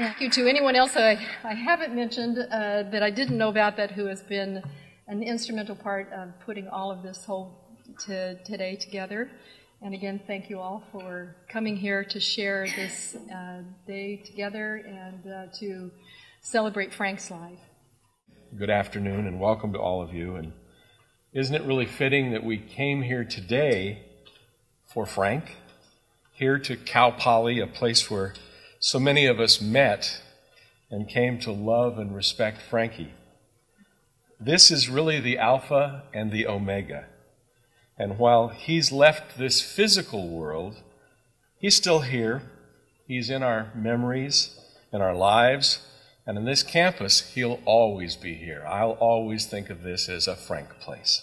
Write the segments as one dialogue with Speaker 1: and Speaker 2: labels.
Speaker 1: Thank you to anyone else I haven't mentioned that I didn't know about, but who has been an instrumental part of putting all of this whole today together. And again, thank you all for coming here to share this day together and to celebrate Frank's life.
Speaker 2: Good afternoon and welcome to all of you. And isn't it really fitting that we came here today for Frank, here to Cal Poly, a place where so many of us met and came to love and respect Frankie. This is really the Alpha and the Omega. And while he's left this physical world, he's still here. He's in our memories, in our lives, and in this campus, he'll always be here. I'll always think of this as a Frank place.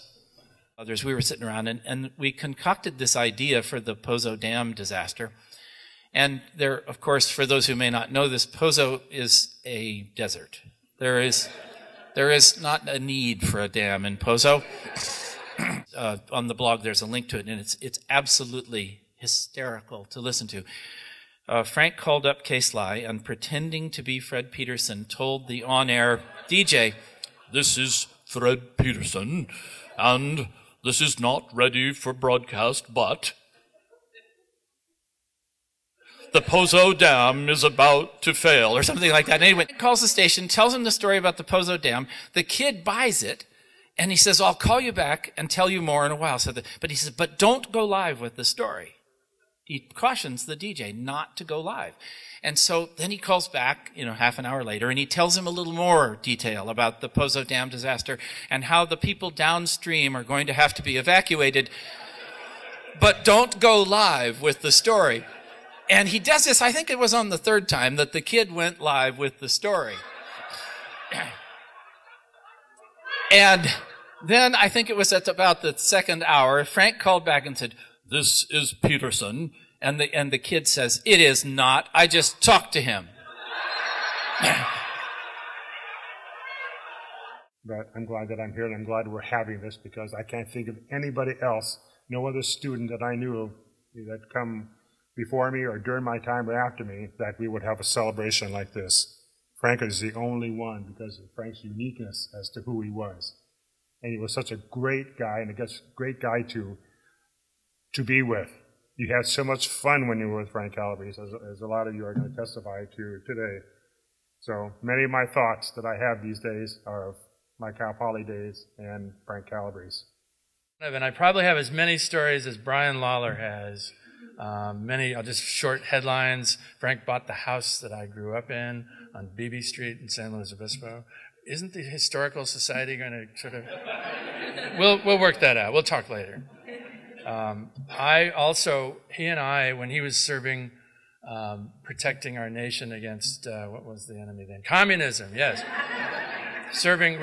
Speaker 3: Others, we were sitting around and we concocted this idea for the Pozo Dam disaster. And there, of course, for those who may not know this, Pozo is a desert. There is not a need for a dam in Pozo. On the blog, there's a link to it, and it's absolutely hysterical to listen to. Frank called up K-Sly and, pretending to be Fred Peterson, told the on-air DJ, "This is Fred Peterson, and this is not ready for broadcast, but the Pozo Dam is about to fail," or something like that. And anyway, he calls the station, tells him the story about the Pozo Dam. The kid buys it, and he says, "I'll call you back and tell you more in a while." But he says, "But don't go live with the story." He cautions the DJ not to go live. And so then he calls back, half an hour later, and he tells him a little more detail about the Pozo Dam disaster and how the people downstream are going to have to be evacuated. But don't go live with the story. And he does this, I think it was on the third time that the kid went live with the story. And then I think it was at about the second hour, Frank called back and said, "This is Peterson." And the kid says, "It is not. I just talked to him."
Speaker 4: But I'm glad that I'm here, and I'm glad we're having this, because I can't think of anybody else, no other student that I knew of that come before me or during my time or after me, that we would have a celebration like this. Frank is the only one because of Frank's uniqueness as to who he was. And he was such a great guy, and a great guy to be with. You had so much fun when you were with Frank Calabrese, as a lot of you are going to testify to today. So many of my thoughts that I have these days are of my Cal Poly days and Frank Calabrese.
Speaker 5: And I probably have as many stories as Brian Lawler has. I'll just short headlines. Frank bought the house that I grew up in on Beebe Street in San Luis Obispo. Isn't the Historical Society going to sort of... We'll work that out. We'll talk later. He and I, when he was serving, protecting our nation against, what was the enemy then? Communism, yes. Serving,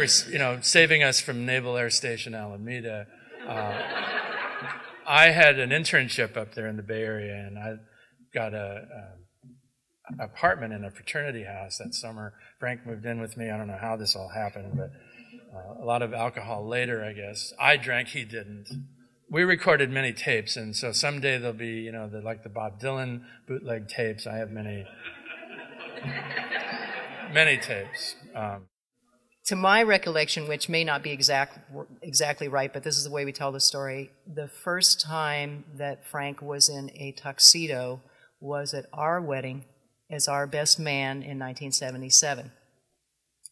Speaker 5: saving us from Naval Air Station Alameda. I had an internship up there in the Bay Area, and I got an apartment in a fraternity house that summer. Frank moved in with me. I don't know how this all happened, but a lot of alcohol later, I guess. I drank, he didn't. We recorded many tapes, and so someday there'll be, like the Bob Dylan bootleg tapes. I have many tapes.
Speaker 6: To my recollection, which may not be exactly right, but this is the way we tell the story, the first time that Frank was in a tuxedo was at our wedding as our best man in 1977.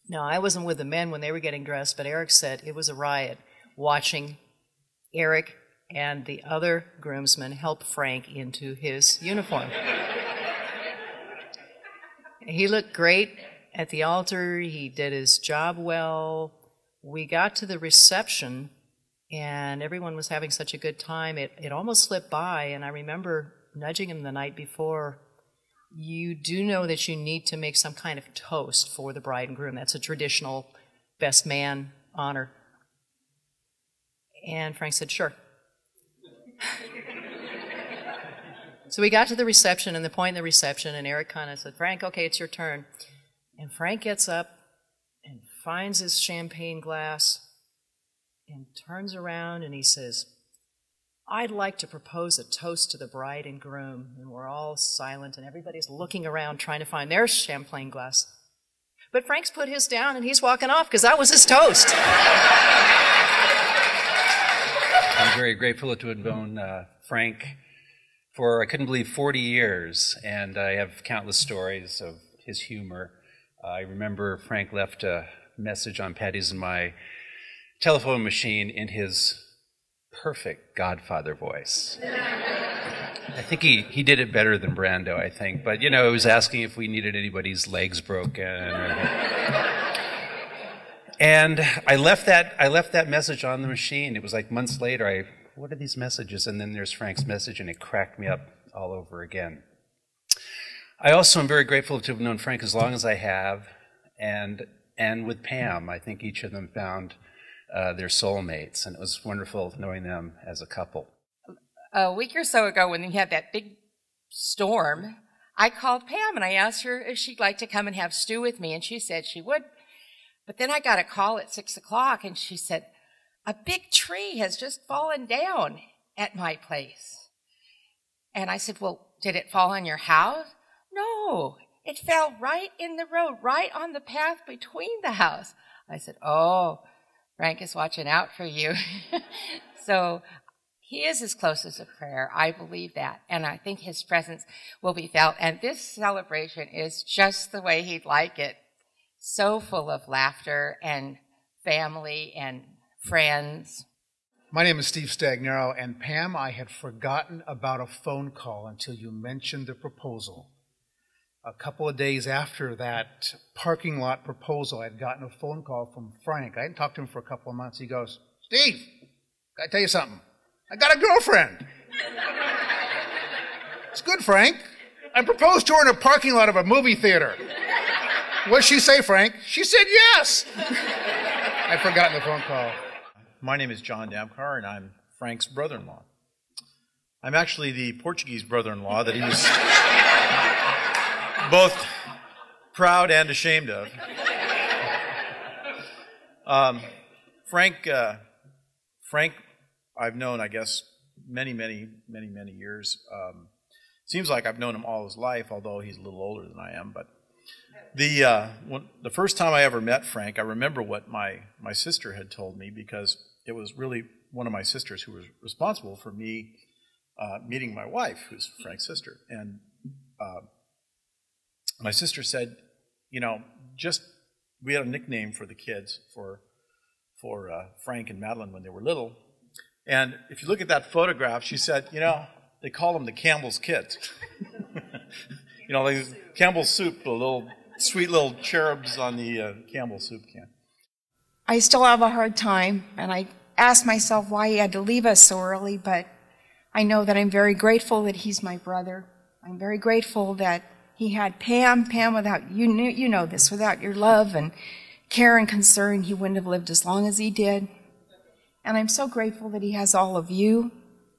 Speaker 6: Now, I wasn't with the men when they were getting dressed, but Eric said it was a riot watching Eric and the other groomsmen help Frank into his uniform. He looked great at the altar. He did his job well. We got to the reception, and everyone was having such a good time. It almost slipped by, and I remember nudging him the night before. You do know that you need to make some kind of toast for the bride and groom. That's a traditional best man honor. And Frank said, "Sure." So we got to the reception, and the point in the reception, and Eric kind of said, "Frank, okay, it's your turn." And Frank gets up and finds his champagne glass and turns around and he says, I'd like to propose a toast to the bride and groom. And we're all silent, and everybody's looking around trying to find their champagne glass. But Frank's put his down, and he's walking off because that was his toast.
Speaker 7: I'm very grateful to have known Frank for, I couldn't believe, 40 years, and I have countless stories of his humor. I remember Frank left a message on Patty's and my telephone machine in his perfect Godfather voice. I think he did it better than Brando, I think, but he was asking if we needed anybody's legs broken. And I left that message on the machine. It was like months later, what are these messages? And then there's Frank's message, and it cracked me up all over again. I also am very grateful to have known Frank as long as I have, and with Pam. I think each of them found their soulmates, and it was wonderful knowing them as a couple.
Speaker 8: A week or so ago, when we had that big storm, I called Pam and I asked her if she'd like to come and have stew with me, and she said she would. But then I got a call at 6 o'clock, and she said, a big tree has just fallen down at my place. And I said, well, did it fall on your house? No, it fell right in the road, right on the path between the house. I said, oh, Frank is watching out for you. So he is as close as a prayer. I believe that. And I think his presence will be felt. And this celebration is just the way he'd like it. So full of laughter and family and friends.
Speaker 9: My name is Steve Stagnaro, and Pam, I had forgotten about a phone call until you mentioned the proposal. A couple of days after that parking lot proposal, I had gotten a phone call from Frank. I hadn't talked to him for a couple of months. He goes, Steve, gotta tell you something. I got a girlfriend. It's good, Frank. I proposed to her in a parking lot of a movie theater. What'd she say, Frank? She said yes. I'd forgotten the phone call.
Speaker 10: My name is John Damkar, and I'm Frank's brother-in-law. I'm actually the Portuguese brother-in-law that he's both proud and ashamed of. Frank, I've known, I guess, many years. Seems like I've known him all his life, although he's a little older than I am. But the first time I ever met Frank, I remember what my sister had told me, because it was really one of my sisters who was responsible for me meeting my wife, who's Frank's sister. And my sister said, we had a nickname for the kids, for Frank and Madeline when they were little. And if you look at that photograph, she said, they call them the Campbell's kids. Like Campbell's soup, the little sweet little cherubs on the Campbell soup can.
Speaker 11: I still have a hard time, and I ask myself why he had to leave us so early, but I know that I'm very grateful that he's my brother. I'm very grateful that he had Pam. Pam, without you know this, without your love and care and concern, he wouldn't have lived as long as he did. And I'm so grateful that he has all of you,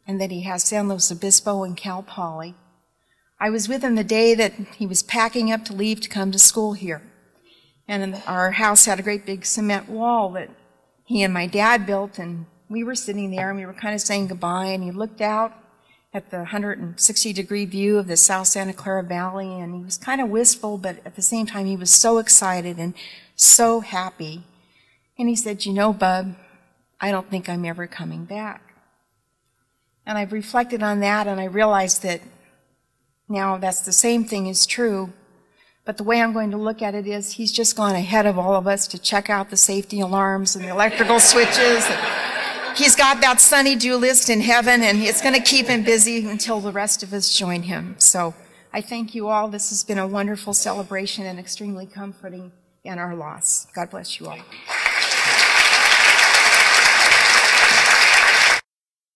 Speaker 11: and that he has San Luis Obispo and Cal Poly. I was with him the day that he was packing up to leave to come to school here. And our house had a great big cement wall that he and my dad built, and we were sitting there and we were kind of saying goodbye, and he looked out at the 160-degree view of the South Santa Clara Valley, and he was kind of wistful, but at the same time he was so excited and so happy. And he said, Bub, I don't think I'm ever coming back. And I've reflected on that, and I realized that now that's the same thing is true, but the way I'm going to look at it is he's just gone ahead of all of us to check out the safety alarms and the electrical switches. He's got that sunny-do list in heaven, and it's going to keep him busy until the rest of us join him. So I thank you all. This has been a wonderful celebration and extremely comforting in our loss. God bless you all.